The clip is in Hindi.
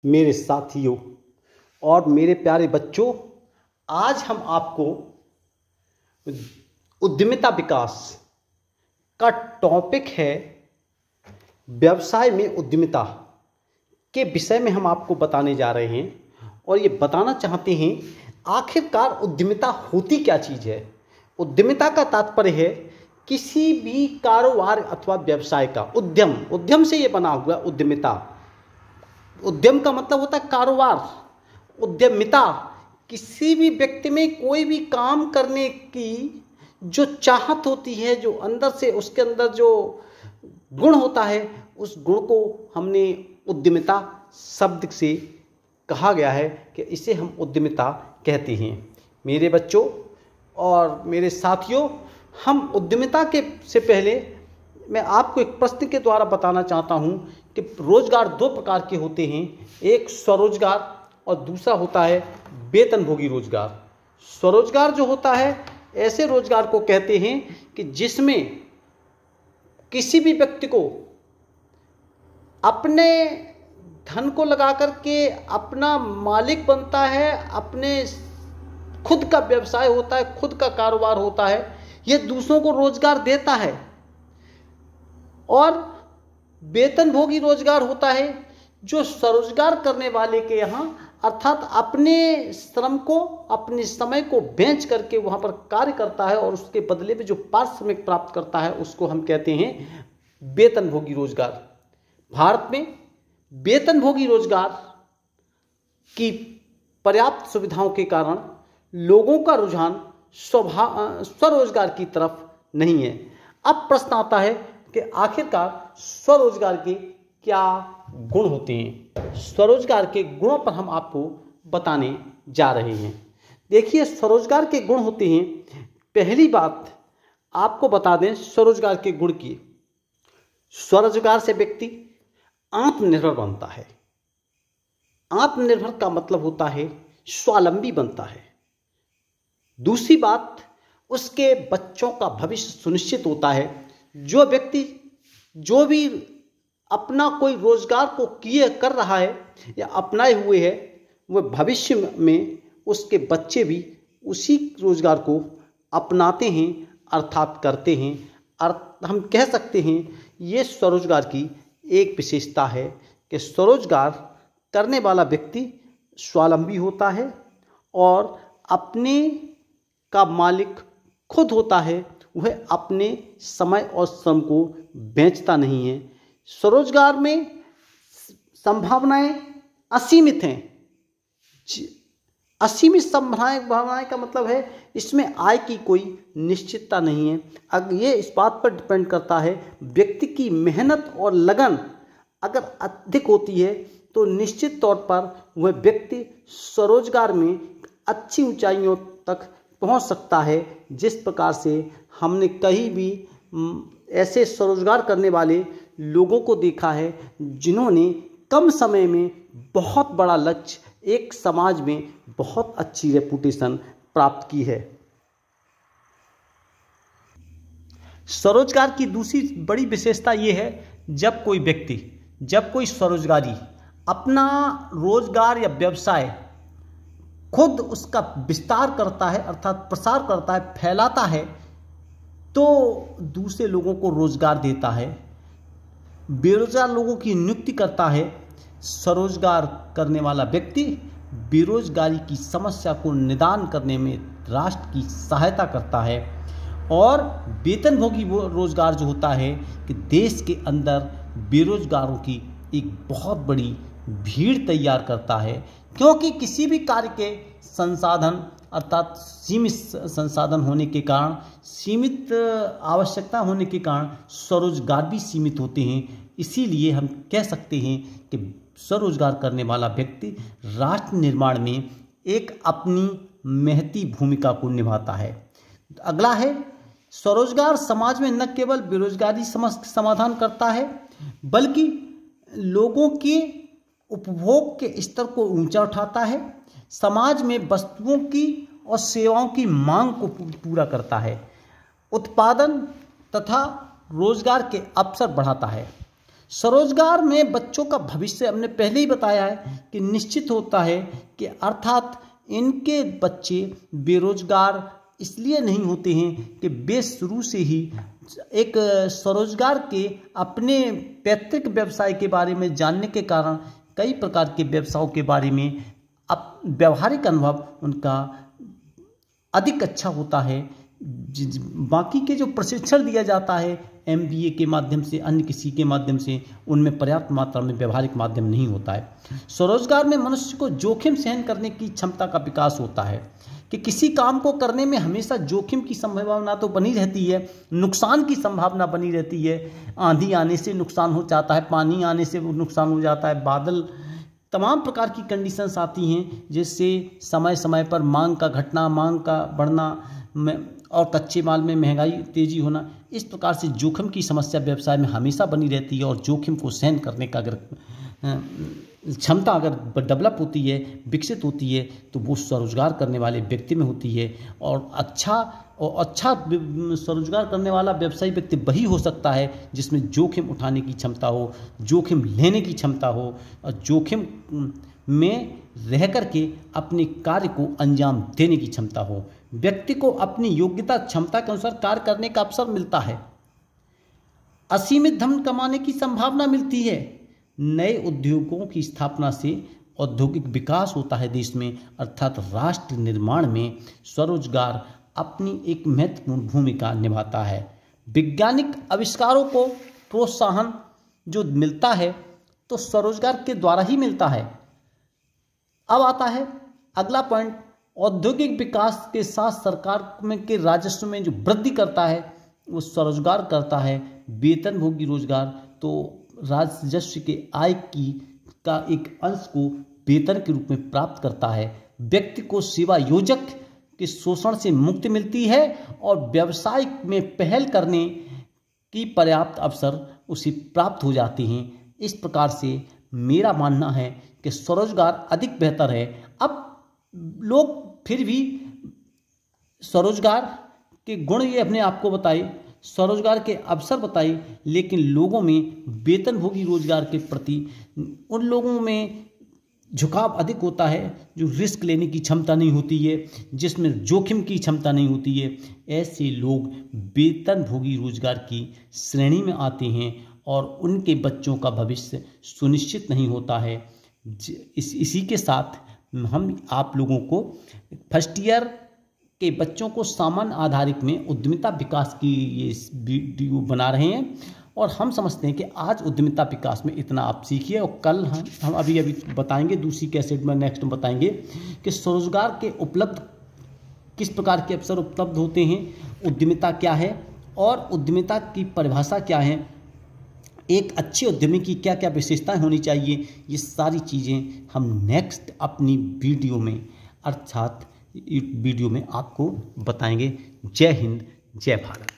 मेरे साथियों और मेरे प्यारे बच्चों, आज हम आपको उद्यमिता विकास का टॉपिक है। व्यवसाय में उद्यमिता के विषय में हम आपको बताने जा रहे हैं और ये बताना चाहते हैं आखिरकार उद्यमिता होती क्या चीज़ है। उद्यमिता का तात्पर्य है किसी भी कारोबार अथवा व्यवसाय का उद्यम से ये बना हुआ उद्यमिता। उद्यम का मतलब होता है कारोबार। उद्यमिता किसी भी व्यक्ति में कोई भी काम करने की जो चाहत होती है, जो अंदर से उसके अंदर जो गुण होता है, उस गुण को हमने उद्यमिता शब्द से कहा गया है कि इसे हम उद्यमिता कहते हैं। मेरे बच्चों और मेरे साथियों, हम उद्यमिता के से पहले मैं आपको एक प्रश्न के द्वारा बताना चाहता हूं कि रोजगार दो प्रकार के होते हैं, एक स्वरोजगार और दूसरा होता है वेतनभोगी रोजगार। स्वरोजगार जो होता है ऐसे रोजगार को कहते हैं कि जिसमें किसी भी व्यक्ति को अपने धन को लगा करके अपना मालिक बनता है, अपने खुद का व्यवसाय होता है, खुद का कारोबार होता है, यह दूसरों को रोजगार देता है। और वेतनभोगी रोजगार होता है जो स्वरोजगार करने वाले के यहाँ अर्थात अपने श्रम को, अपने समय को बेच करके वहाँ पर कार्य करता है और उसके बदले में जो पारिश्रमिक प्राप्त करता है उसको हम कहते हैं वेतनभोगी रोजगार। भारत में वेतनभोगी रोजगार की पर्याप्त सुविधाओं के कारण लोगों का रुझान स्वरोजगार की तरफ नहीं है। अब प्रश्न आता है कि आखिरकार स्वरोजगार के क्या गुण होते हैं। स्वरोजगार के गुणों पर हम आपको बताने जा रहे हैं। देखिए, स्वरोजगार के गुण होते हैं। पहली बात आपको बता दें स्वरोजगार के गुण की। स्वरोजगार से व्यक्ति आत्मनिर्भर बनता है। आत्मनिर्भर का मतलब होता है स्वावलंबी बनता है। दूसरी बात, उसके बच्चों का भविष्य सुनिश्चित होता है। जो व्यक्ति जो भी अपना कोई रोजगार को कर रहा है या अपनाए हुए है, वह भविष्य में उसके बच्चे भी उसी रोजगार को अपनाते हैं अर्थात करते हैं। हम कह सकते हैं ये स्वरोजगार की एक विशेषता है कि स्वरोजगार करने वाला व्यक्ति स्वावलंबी होता है और अपने का मालिक खुद होता है। वह अपने समय और श्रम को बेचता नहीं है। स्वरोजगार में संभावनाएं असीमित हैं। असीमित संभावनाएं का मतलब है इसमें आय की कोई निश्चितता नहीं है। अगर ये इस बात पर डिपेंड करता है व्यक्ति की मेहनत और लगन अगर अधिक होती है तो निश्चित तौर पर वह व्यक्ति स्वरोजगार में अच्छी ऊंचाइयों तक पहुंच सकता है। जिस प्रकार से हमने कहीं भी ऐसे स्वरोजगार करने वाले लोगों को देखा है जिन्होंने कम समय में बहुत बड़ा लक्ष्य, एक समाज में बहुत अच्छी रेपुटेशन प्राप्त की है। स्वरोजगार की दूसरी बड़ी विशेषता ये है, जब कोई स्वरोजगारी अपना रोजगार या व्यवसाय खुद उसका विस्तार करता है अर्थात प्रसार करता है, फैलाता है, तो दूसरे लोगों को रोजगार देता है, बेरोजगार लोगों की नियुक्ति करता है। स्वरोजगार करने वाला व्यक्ति बेरोजगारी की समस्या को निदान करने में राष्ट्र की सहायता करता है। और वेतनभोगी रोजगार जो होता है कि देश के अंदर बेरोजगारों की एक बहुत बड़ी भीड़ तैयार करता है, क्योंकि किसी भी कार्य के संसाधन अर्थात सीमित संसाधन होने के कारण, सीमित आवश्यकता होने के कारण स्वरोजगार भी सीमित होते हैं। इसीलिए हम कह सकते हैं कि स्वरोजगार करने वाला व्यक्ति राष्ट्र निर्माण में एक अपनी महती भूमिका को निभाता है। अगला है, स्वरोजगार समाज में न केवल बेरोजगारी समाधान करता है बल्कि लोगों के उपभोग के स्तर को ऊंचा उठाता है, समाज में वस्तुओं की और सेवाओं की मांग को पूरा करता है, उत्पादन तथा रोजगार के अवसर बढ़ाता है। स्वरोजगार में बच्चों का भविष्य हमने पहले ही बताया है कि निश्चित होता है कि अर्थात इनके बच्चे बेरोजगार इसलिए नहीं होते हैं कि वे शुरू से ही एक स्वरोजगार के अपने पैतृक व्यवसाय के बारे में जानने के कारण कई प्रकार के व्यवसायों के बारे में अब व्यावहारिक अनुभव उनका अधिक अच्छा होता है। बाकी के जो प्रशिक्षण दिया जाता है MBA के माध्यम से, अन्य किसी के माध्यम से, उनमें पर्याप्त मात्रा में व्यावहारिक माध्यम नहीं होता है। स्वरोजगार में मनुष्य को जोखिम सहन करने की क्षमता का विकास होता है कि किसी काम को करने में हमेशा जोखिम की संभावना तो बनी रहती है, नुकसान की संभावना बनी रहती है। आंधी आने से नुकसान हो जाता है, पानी आने से नुकसान हो जाता है, बादल, तमाम प्रकार की कंडीशंस आती हैं जिससे समय समय पर मांग का घटना, मांग का बढ़ना और कच्चे माल में महंगाई तेजी होना, इस प्रकार से जोखिम की समस्या व्यवसाय में हमेशा बनी रहती है। और जोखिम को सहन करने का अगर क्षमता अगर डेवलप होती है, विकसित होती है, तो वो स्वरोजगार करने वाले व्यक्ति में होती है। और अच्छा स्वरोजगार करने वाला व्यवसायी व्यक्ति वही हो सकता है जिसमें जोखिम उठाने की क्षमता हो, जोखिम लेने की क्षमता हो और जोखिम में रह करके अपने कार्य को अंजाम देने की क्षमता हो। व्यक्ति को अपनी योग्यता क्षमता के अनुसार कार्य करने का अवसर मिलता है, असीमित धन कमाने की संभावना मिलती है। नए उद्योगों की स्थापना से औद्योगिक विकास होता है देश में, अर्थात राष्ट्र निर्माण में स्वरोजगार अपनी एक महत्वपूर्ण भूमिका निभाता है। वैज्ञानिक आविष्कारों को प्रोत्साहन जो मिलता है तो स्वरोजगार के द्वारा ही मिलता है। अब आता है अगला पॉइंट, औद्योगिक विकास के साथ सरकार में के राजस्व में जो वृद्धि करता है वो स्वरोजगार करता है। वेतनभोगी रोजगार तो राजस्व के आय का एक अंश को वेतन के रूप में प्राप्त करता है। व्यक्ति को सेवा योजक के शोषण से मुक्ति मिलती है और व्यवसाय में पहल करने की पर्याप्त अवसर उसे प्राप्त हो जाते हैं। इस प्रकार से मेरा मानना है कि स्वरोजगार अधिक बेहतर है। अब लोग फिर भी स्वरोजगार के गुण ये अपने आप को बताए, स्वरोजगार के अवसर बताए, लेकिन लोगों में वेतनभोगी रोजगार के प्रति उन लोगों में झुकाव अधिक होता है जो रिस्क लेने की क्षमता नहीं होती है, जिसमें जोखिम की क्षमता नहीं होती है। ऐसे लोग वेतनभोगी रोजगार की श्रेणी में आते हैं और उनके बच्चों का भविष्य सुनिश्चित नहीं होता है। इसी के साथ हम आप लोगों को फर्स्ट ईयर के बच्चों को सामान्य आधारित में उद्यमिता विकास की ये वीडियो बना रहे हैं और हम समझते हैं कि आज उद्यमिता विकास में इतना आप सीखिए और कल हम अभी बताएंगे, दूसरी कैसेट में नेक्स्ट में बताएंगे कि स्वरोजगार के उपलब्ध किस प्रकार के अवसर उपलब्ध होते हैं, उद्यमिता क्या है और उद्यमिता की परिभाषा क्या है, एक अच्छे उद्यमी की क्या क्या विशेषताएं होनी चाहिए। ये सारी चीज़ें हम नेक्स्ट अपनी वीडियो में अर्थात वीडियो में आपको बताएंगे। जय हिंद, जय भारत।